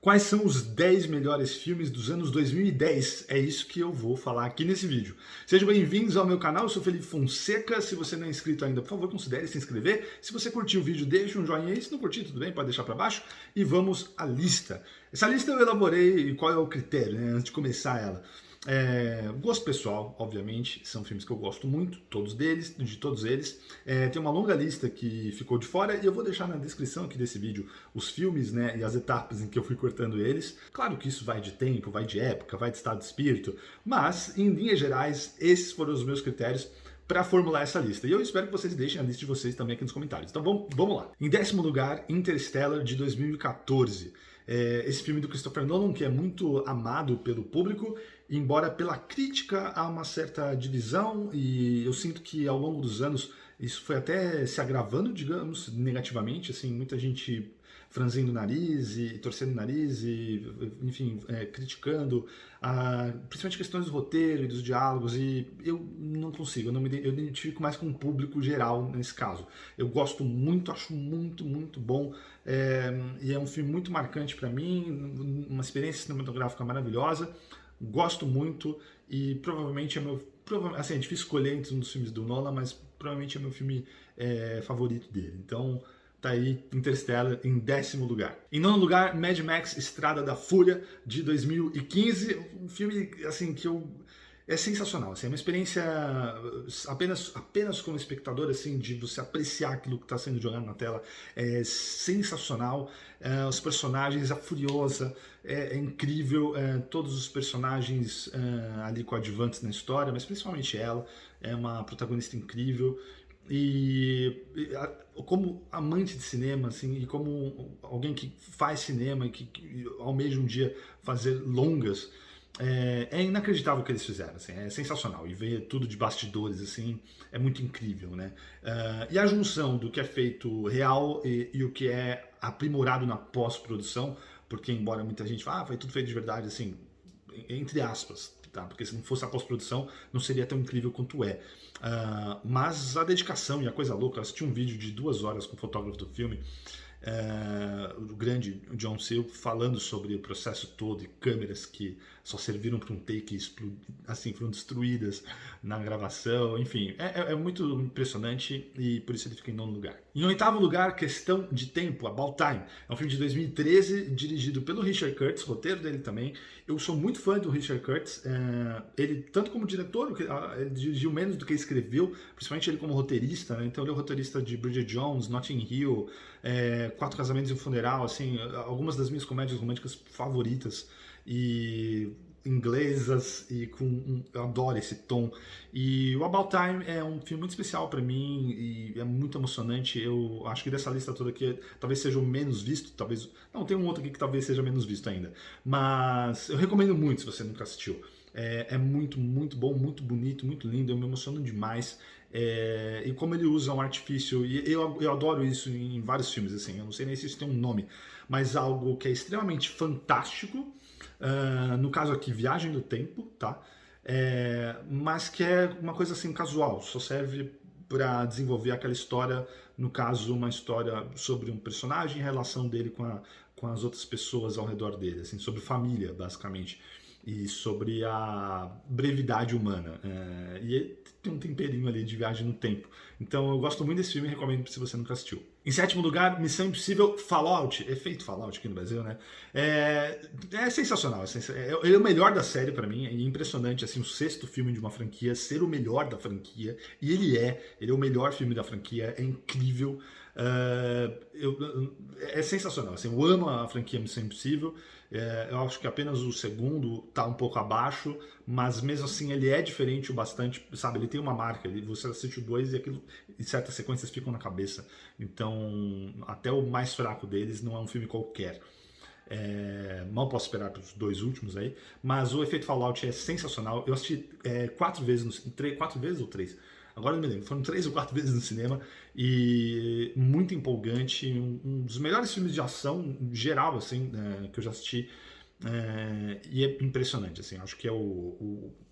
Quais são os 10 melhores filmes dos anos 2010? É isso que eu vou falar aqui nesse vídeo. Sejam bem-vindos ao meu canal, eu sou Felipe Fonseca. Se você não é inscrito ainda, por favor, considere se inscrever. Se você curtiu o vídeo, deixa um joinha aí. Se não curtir, tudo bem, pode deixar para baixo. E vamos à lista. Essa lista eu elaborei, e qual é o critério, né, antes de começar ela. Gosto pessoal, obviamente, são filmes que eu gosto muito, de todos eles. Tem uma longa lista que ficou de fora e eu vou deixar na descrição aqui desse vídeo os filmes, né, e as etapas em que eu fui cortando eles. Claro que isso vai de tempo, vai de época, vai de estado de espírito, mas, em linhas gerais, esses foram os meus critérios para formular essa lista. E eu espero que vocês deixem a lista de vocês também aqui nos comentários. Então vamos lá. Em 10º lugar, Interstellar, de 2014. Esse filme do Christopher Nolan, que é muito amado pelo público, embora pela crítica há uma certa divisão, e eu sinto que ao longo dos anos isso foi até se agravando, digamos, negativamente, assim, muita gente franzindo o nariz e torcendo o nariz e, enfim, criticando, principalmente questões do roteiro e dos diálogos, e eu não consigo, eu me identifico mais com o público geral nesse caso. Eu gosto muito, acho muito, muito bom, e é um filme muito marcante para mim, uma experiência cinematográfica maravilhosa, gosto muito e provavelmente é meu... Assim, é difícil escolher entre um dos filmes do Nolan, mas provavelmente é meu filme favorito dele. Então, tá aí Interstellar em 10º lugar. Em 9º lugar, Mad Max Estrada da Fúria, de 2015. Um filme, assim, que eu... É sensacional, assim, é uma experiência apenas como espectador, assim, de você apreciar aquilo que está sendo jogado na tela, é sensacional. Os personagens, a Furiosa é incrível, todos os personagens ali coadjuvantes na história, mas principalmente ela, é uma protagonista incrível. Como amante de cinema, assim, e como alguém que faz cinema e que almeja um dia fazer longas, é inacreditável o que eles fizeram, assim, é sensacional. E ver tudo de bastidores, assim, é muito incrível, né? E a junção do que é feito real e o que é aprimorado na pós-produção, porque embora muita gente fale, foi tudo feito de verdade, assim, entre aspas, tá? Porque se não fosse a pós-produção, não seria tão incrível quanto é. Mas a dedicação e a coisa louca, eu assisti um vídeo de 2 horas com o fotógrafo do filme, o grande John Seal, falando sobre o processo todo e câmeras que só serviram para um take e assim, foram destruídas na gravação, enfim, é muito impressionante e por isso ele fica em 9º lugar. Em 8º lugar, Questão de Tempo, About Time, é um filme de 2013, dirigido pelo Richard Curtis, roteiro dele também. Eu sou muito fã do Richard Curtis, ele tanto como diretor, ele dirigiu menos do que escreveu, principalmente ele como roteirista, né? Então ele é o roteirista de Bridget Jones, Notting Hill, 4 Casamentos e um Funeral, assim, algumas das minhas comédias românticas favoritas e inglesas, e eu adoro esse tom. E o About Time é um filme muito especial para mim e é muito emocionante. Eu acho que dessa lista toda aqui talvez seja o menos visto, talvez não, tem um outro aqui que talvez seja menos visto ainda, mas eu recomendo muito se você nunca assistiu. É muito, muito bom, muito bonito, muito lindo, eu me emociono demais. E como ele usa um artifício, e eu adoro isso em vários filmes, assim, eu não sei nem se isso tem um nome, mas algo que é extremamente fantástico, no caso aqui, Viagem no Tempo, tá? Mas que é uma coisa assim casual, só serve para desenvolver aquela história, no caso, uma história sobre um personagem e a relação dele com as outras pessoas ao redor dele, assim, sobre família, basicamente, e sobre a brevidade humana. E tem um temperinho ali de viagem no tempo. Então eu gosto muito desse filme e recomendo se você nunca assistiu. Em 7º lugar, Missão Impossível Fallout, efeito Fallout aqui no Brasil, né? É sensacional, ele é o melhor da série pra mim, é impressionante, assim, o 6º filme de uma franquia ser o melhor da franquia, e ele é o melhor filme da franquia, é incrível. É sensacional, assim, eu amo a franquia Missão Impossível. Eu acho que apenas o segundo tá um pouco abaixo, mas mesmo assim ele é diferente o bastante, sabe? Ele tem uma marca, você assiste o 2 e aquilo, e certas sequências ficam na cabeça. Então, até o mais fraco deles não é um filme qualquer. Mal posso esperar para os 2 últimos aí, mas o efeito Fallout é sensacional. Eu assisti 4 vezes, 4 vezes ou 3? Agora não me lembro, foram 3 ou 4 vezes no cinema e muito empolgante, um dos melhores filmes de ação geral, assim, que eu já assisti, e é impressionante, assim, acho que é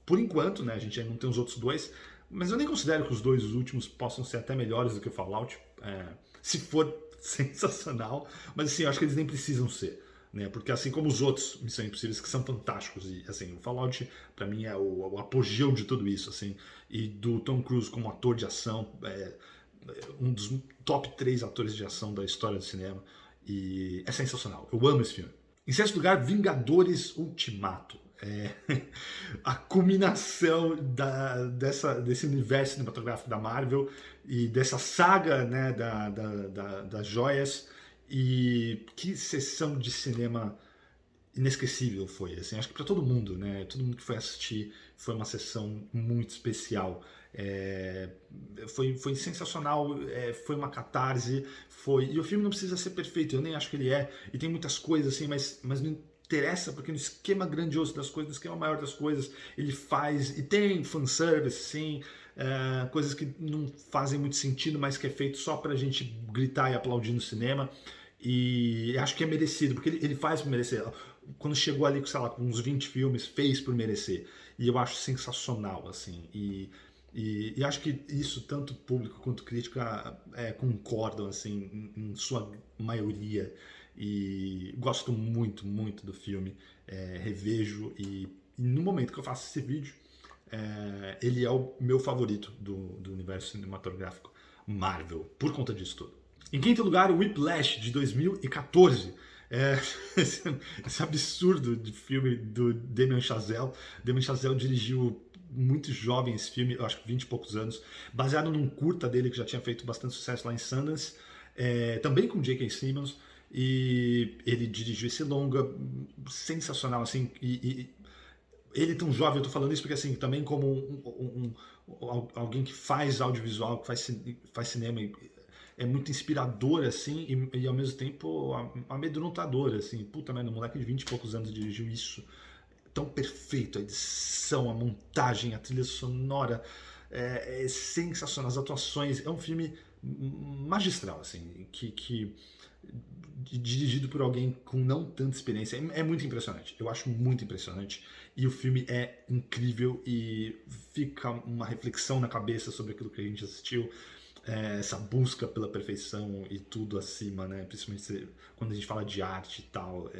por enquanto, né, a gente ainda não tem os outros 2, mas eu nem considero que os 2 últimos possam ser até melhores do que o Fallout, se for sensacional, mas assim, eu acho que eles nem precisam ser. né? Porque assim como os outros Missão Impossíveis, que são fantásticos, e assim, o Fallout pra mim é o apogeu de tudo isso, assim, e do Tom Cruise como ator de ação, um dos top 3 atores de ação da história do cinema, e é sensacional, eu amo esse filme. Em sexto lugar, Vingadores Ultimato. A culminação desse universo cinematográfico da Marvel e dessa saga, né, das joias, e que sessão de cinema inesquecível foi, assim, acho que para todo mundo, né, todo mundo que foi assistir, foi uma sessão muito especial, foi sensacional, foi uma catarse, e o filme não precisa ser perfeito, eu nem acho que ele é, e tem muitas coisas assim, mas não interessa, porque no esquema grandioso das coisas, no esquema maior das coisas, ele faz, e tem fanservice, sim, coisas que não fazem muito sentido, mas que é feito só pra gente gritar e aplaudir no cinema, e acho que é merecido, porque ele faz por merecer. Quando chegou ali, sei lá, com uns 20 filmes, fez por merecer. E eu acho sensacional, assim. E acho que isso, tanto público quanto crítica, concordam, assim, em sua maioria. E gosto muito, muito do filme. Revejo e no momento que eu faço esse vídeo, ele é o meu favorito do universo cinematográfico Marvel, por conta disso tudo. Em quinto lugar, o Whiplash, de 2014. Esse absurdo de filme do Damien Chazelle. Damien Chazelle dirigiu muito jovem esse filme, eu acho que 20 e poucos anos, baseado num curta dele que já tinha feito bastante sucesso lá em Sundance, também com J.K. Simmons, e ele dirigiu esse longa, sensacional, assim, e ele tão jovem, eu tô falando isso porque assim, também como alguém que faz audiovisual, que faz cinema, é muito inspirador, assim, e ao mesmo tempo amedrontador, assim. Puta merda, um moleque de 20 e poucos anos dirigiu isso tão perfeito, a edição, a montagem, a trilha sonora, é sensacional, as atuações, é um filme magistral, assim, que dirigido por alguém com não tanta experiência, é muito impressionante, eu acho muito impressionante, e o filme é incrível e fica uma reflexão na cabeça sobre aquilo que a gente assistiu, essa busca pela perfeição e tudo acima, né? Principalmente quando a gente fala de arte e tal.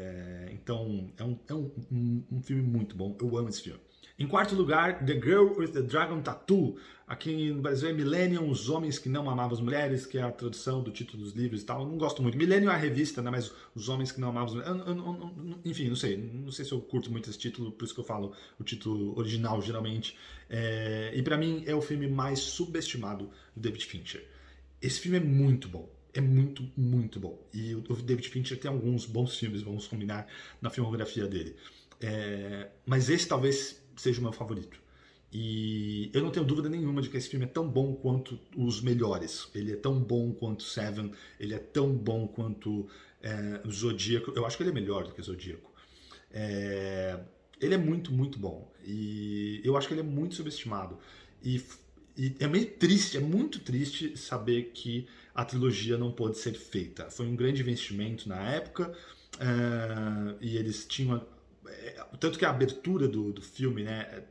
Então, é um filme muito bom. Eu amo esse filme. Em quarto lugar, The Girl with the Dragon Tattoo. Aqui no Brasil é Millennium, Os Homens que Não Amavam as Mulheres, que é a tradução do título dos livros e tal. Eu não gosto muito. Millennium é a revista, né? Mas Os Homens que Não Amavam as Mulheres. Enfim, não sei. Não sei se eu curto muito esse título, por isso que eu falo o título original, geralmente. E pra mim é o filme mais subestimado do David Fincher. Esse filme é muito bom. É muito, muito bom. E o David Fincher tem alguns bons filmes, vamos combinar, na filmografia dele. Mas esse talvez seja o meu favorito. E eu não tenho dúvida nenhuma de que esse filme é tão bom quanto os melhores. Ele é tão bom quanto Seven, ele é tão bom quanto Zodíaco. Eu acho que ele é melhor do que Zodíaco. Ele é muito, muito bom. E eu acho que ele é muito subestimado. E é meio triste, é muito triste saber que a trilogia não pôde ser feita. Foi um grande investimento na época, e eles tinham... Tanto que a abertura do filme, né,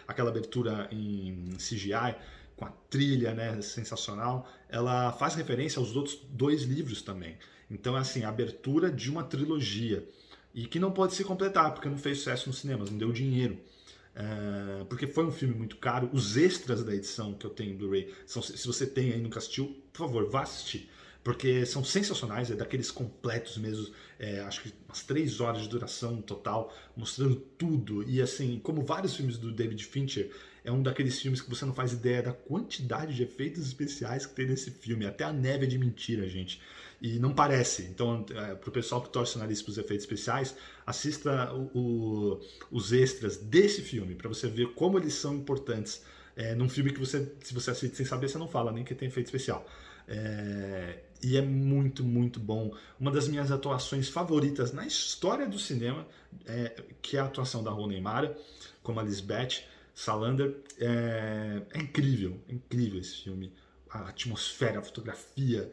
aquela abertura em CGI, com a trilha, né, sensacional, ela faz referência aos outros 2 livros também. Então é assim, a abertura de uma trilogia. E que não pode se completar, porque não fez sucesso nos cinemas, não deu dinheiro. Porque foi um filme muito caro. Os extras da edição que eu tenho em Blu-ray, se você tem aí e nunca assistiu, por favor, vá assistir. Porque são sensacionais, é daqueles completos mesmo, acho que umas 3 horas de duração total, mostrando tudo. E assim, como vários filmes do David Fincher, é um daqueles filmes que você não faz ideia da quantidade de efeitos especiais que tem nesse filme. Até a neve é de mentira, gente. E não parece. Então, pro pessoal que torce o nariz pros efeitos especiais, assista os extras desse filme, para você ver como eles são importantes. Num filme que se você assiste sem saber, você não fala nem que tem efeito especial. E é muito, muito bom. Uma das minhas atuações favoritas na história do cinema, que é a atuação da Rooney Mara, como a Lisbeth Salander. É incrível esse filme. A atmosfera, a fotografia,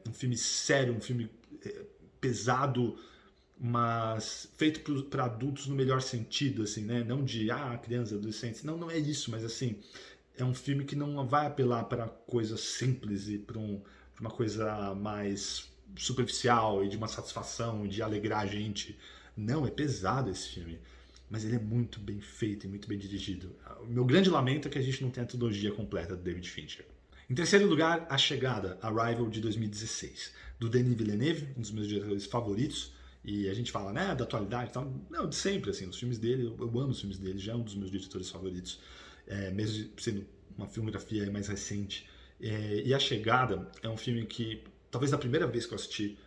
um filme sério, um filme pesado, mas feito para adultos no melhor sentido, assim, né? Não de crianças, adolescentes. Não é isso, mas assim, é um filme que não vai apelar para coisas simples e para uma coisa mais superficial e de uma satisfação, de alegrar a gente. Não, é pesado esse filme. Mas ele é muito bem feito e muito bem dirigido. O meu grande lamento é que a gente não tem a trilogia completa do David Fincher. Em terceiro lugar, A Chegada, Arrival, de 2016, do Denis Villeneuve, um dos meus diretores favoritos. E a gente fala, né, da atualidade e tal. Não, de sempre, assim, os filmes dele, eu amo os filmes dele, já é um dos meus diretores favoritos, mesmo sendo uma filmografia mais recente. E A Chegada é um filme que, talvez a primeira vez que eu assisti,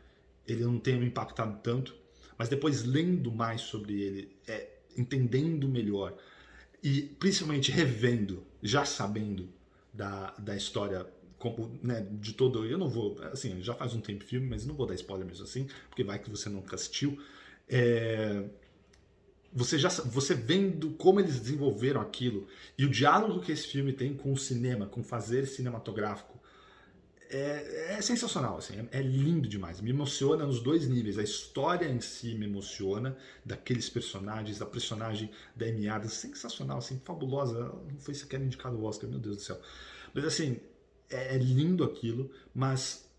ele não tenha me impactado tanto, mas depois lendo mais sobre ele, entendendo melhor e principalmente revendo, já sabendo da história, como, né, de todo. Eu não vou, assim, já faz um tempo o filme, mas não vou dar spoiler mesmo assim, porque vai que você nunca assistiu. Você vendo como eles desenvolveram aquilo e o diálogo que esse filme tem com o cinema, com o fazer cinematográfico, é sensacional, assim, é lindo demais. Me emociona nos dois níveis. A história em si me emociona, daqueles personagens, da personagem da Amy Adams, sensacional, assim, fabulosa. Ela não foi sequer indicada ao Oscar, meu Deus do céu. Mas assim, é lindo aquilo, mas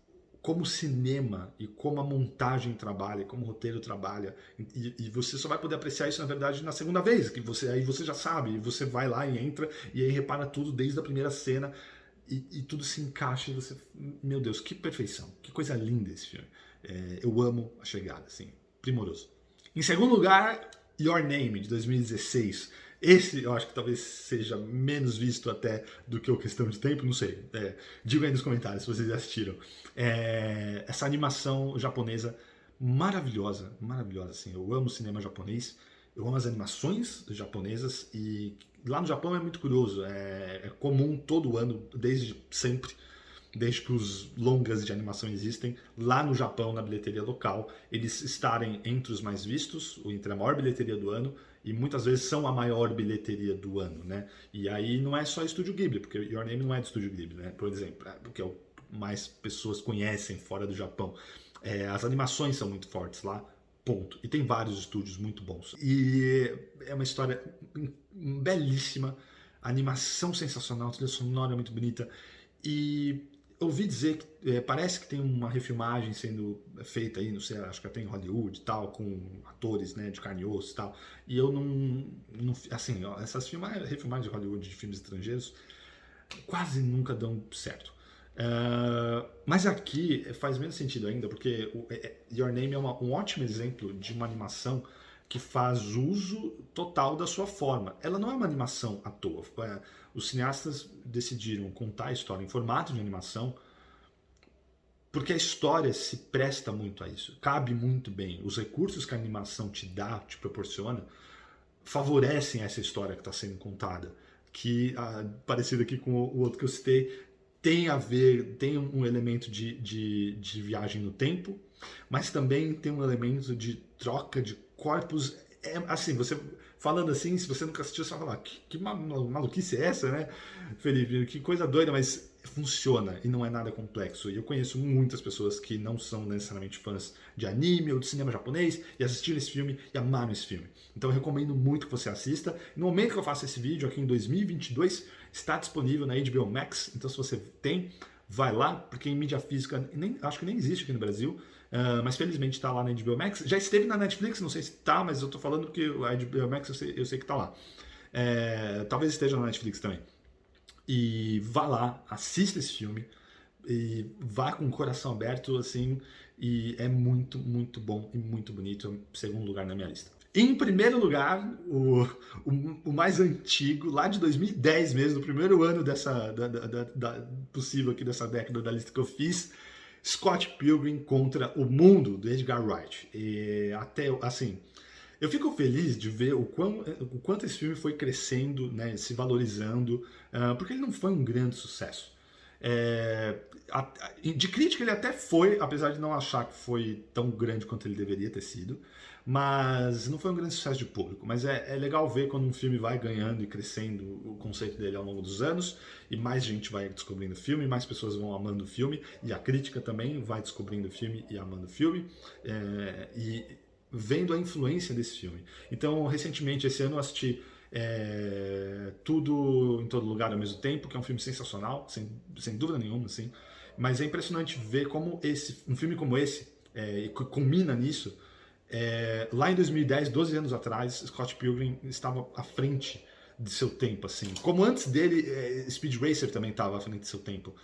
como o cinema e como a montagem trabalha, como o roteiro trabalha, e você só vai poder apreciar isso, na verdade, na segunda vez, que aí você já sabe, e você vai lá e entra, e aí repara tudo desde a primeira cena, e tudo se encaixa, e você, meu Deus, que perfeição, que coisa linda esse filme. Eu amo A Chegada, assim, primoroso. Em segundo lugar, Your Name, de 2016. Esse eu acho que talvez seja menos visto até do que o Questão de Tempo, não sei. Diga aí nos comentários se vocês já assistiram. Essa animação japonesa maravilhosa, maravilhosa, assim. Eu amo o cinema japonês, eu amo as animações japonesas e lá no Japão é muito curioso. É comum todo ano, desde sempre, desde que os longas de animação existem, lá no Japão, na bilheteria local, eles estarem entre os mais vistos, entre a maior bilheteria do ano, e muitas vezes são a maior bilheteria do ano, né? E aí não é só Estúdio Ghibli, porque Your Name não é do Estúdio Ghibli, né? Por exemplo, porque mais pessoas conhecem fora do Japão. As animações são muito fortes lá, ponto. E tem vários estúdios muito bons. E é uma história belíssima, animação sensacional, trilha sonora muito bonita. E ouvi dizer que parece que tem uma refilmagem sendo feita aí, não sei, acho que até em Hollywood e tal, com atores, né, de carne e osso e tal. E eu não assim, ó, essas refilmagens de Hollywood de filmes estrangeiros quase nunca dão certo. Mas aqui faz menos sentido ainda, porque Your Name é um ótimo exemplo de uma animação que faz uso total da sua forma. Ela não é uma animação à toa. Os cineastas decidiram contar a história em formato de animação porque a história se presta muito a isso, cabe muito bem. Os recursos que a animação te dá, te proporciona, favorecem essa história que está sendo contada, que, parecido aqui com o outro que eu citei, tem a ver, tem um elemento de viagem no tempo, mas também tem um elemento de troca de corpos. Assim, você falando assim, se você nunca assistiu, você vai falar, que maluquice é essa, né, Felipe? Que coisa doida, mas funciona e não é nada complexo. E eu conheço muitas pessoas que não são necessariamente fãs de anime ou de cinema japonês e assistiram esse filme e amaram esse filme. Então eu recomendo muito que você assista. No momento que eu faço esse vídeo, aqui em 2022, está disponível na HBO Max. Então se você tem, vai lá, porque em mídia física acho que nem existe aqui no Brasil. Mas felizmente está lá na HBO Max. Já esteve na Netflix, não sei se está, mas eu estou falando que a HBO Max eu sei que está lá. Talvez esteja na Netflix também. E vá lá, assista esse filme e vá com o coração aberto, assim, e é muito, muito bom e muito bonito. É o segundo lugar na minha lista. Em primeiro lugar, o mais antigo, lá de 2010 mesmo, do primeiro ano possível aqui dessa década da lista que eu fiz, Scott Pilgrim contra o Mundo, do Edgar Wright. E até, assim, eu fico feliz de ver o quanto esse filme foi crescendo, né, se valorizando, porque ele não foi um grande sucesso. De crítica ele até foi, apesar de não achar que foi tão grande quanto ele deveria ter sido, mas não foi um grande sucesso de público. Mas é legal ver quando um filme vai ganhando e crescendo o conceito dele ao longo dos anos, e mais gente vai descobrindo o filme, mais pessoas vão amando o filme, e a crítica também vai descobrindo o filme e amando o filme, e vendo a influência desse filme. Então, recentemente, esse ano eu assisti Tudo em Todo Lugar ao Mesmo Tempo, que é um filme sensacional, sem dúvida nenhuma, assim. mas é impressionante ver como um filme como esse, e culmina nisso. Lá em 2010, 12 anos atrás, Scott Pilgrim estava à frente de seu tempo, assim. Como antes dele, Speed Racer também estava à frente de seu tempo.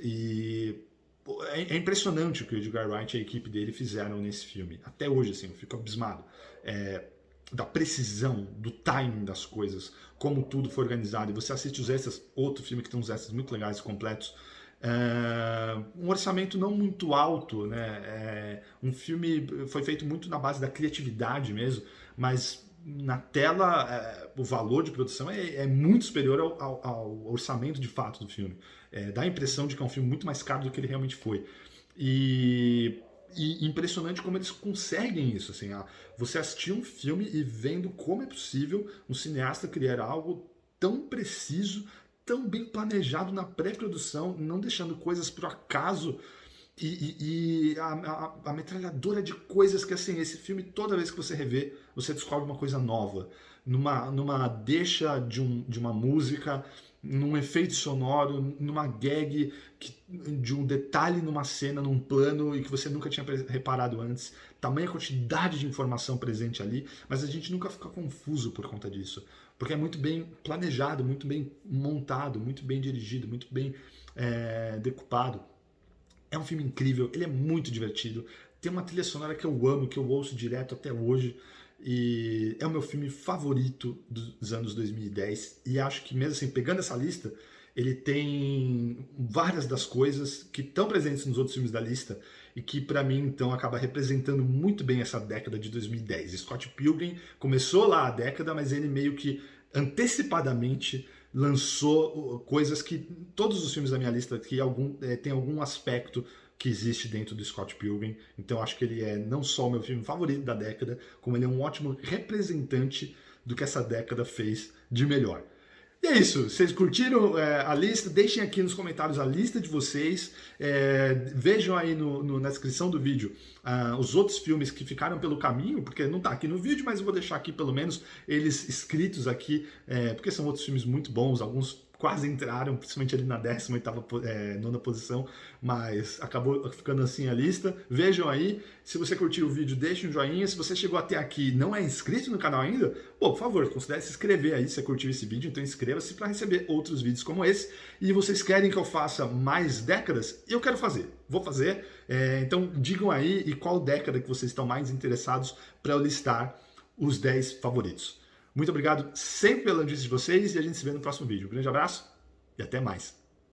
E é impressionante o que o Edgar Wright e a equipe dele fizeram nesse filme. Até hoje, assim, eu fico abismado. Da precisão, do timing das coisas, como tudo foi organizado. E você assiste os extras, outro filme que tem uns extras muito legais e completos. Um orçamento não muito alto, né? Um filme foi feito muito na base da criatividade mesmo, mas na tela o valor de produção é muito superior ao orçamento de fato do filme. Dá a impressão de que é um filme muito mais caro do que ele realmente foi. E impressionante como eles conseguem isso, assim, você assistir um filme e vendo como é possível um cineasta criar algo tão preciso, tão bem planejado na pré-produção, não deixando coisas por acaso, e a metralhadora de coisas que, assim, esse filme, toda vez que você revê, você descobre uma coisa nova, numa deixa de uma música, num efeito sonoro, numa gag, de um detalhe numa cena, num plano, e que você nunca tinha reparado antes. Tamanha quantidade de informação presente ali, mas a gente nunca fica confuso por conta disso. Porque é muito bem planejado, muito bem montado, muito bem dirigido, muito bem decupado. É um filme incrível, ele é muito divertido. Tem uma trilha sonora que eu amo, que eu ouço direto até hoje. E é o meu filme favorito dos anos 2010. E acho que mesmo assim, pegando essa lista, ele tem várias das coisas que estão presentes nos outros filmes da lista e que pra mim então acaba representando muito bem essa década de 2010. Scott Pilgrim começou lá a década, mas ele meio que antecipadamente lançou coisas que todos os filmes da minha lista que tem algum aspecto que existe dentro do Scott Pilgrim. Então acho que ele é não só o meu filme favorito da década, como ele é um ótimo representante do que essa década fez de melhor. E é isso, vocês curtiram a lista? Deixem aqui nos comentários a lista de vocês. Vejam aí na descrição do vídeo os outros filmes que ficaram pelo caminho, porque não está aqui no vídeo, mas eu vou deixar aqui pelo menos eles escritos aqui, porque são outros filmes muito bons, alguns quase entraram, principalmente ali na 18ª, nona posição, mas acabou ficando assim a lista. Vejam aí, se você curtiu o vídeo, deixe um joinha. Se você chegou até aqui e não é inscrito no canal ainda, pô, por favor, considere se inscrever aí se você curtiu esse vídeo, então inscreva-se para receber outros vídeos como esse. E vocês querem que eu faça mais décadas? Eu quero fazer, vou fazer. Então digam aí e qual década que vocês estão mais interessados para eu listar os 10 favoritos. Muito obrigado sempre pela audiência de vocês e a gente se vê no próximo vídeo. Um grande abraço e até mais.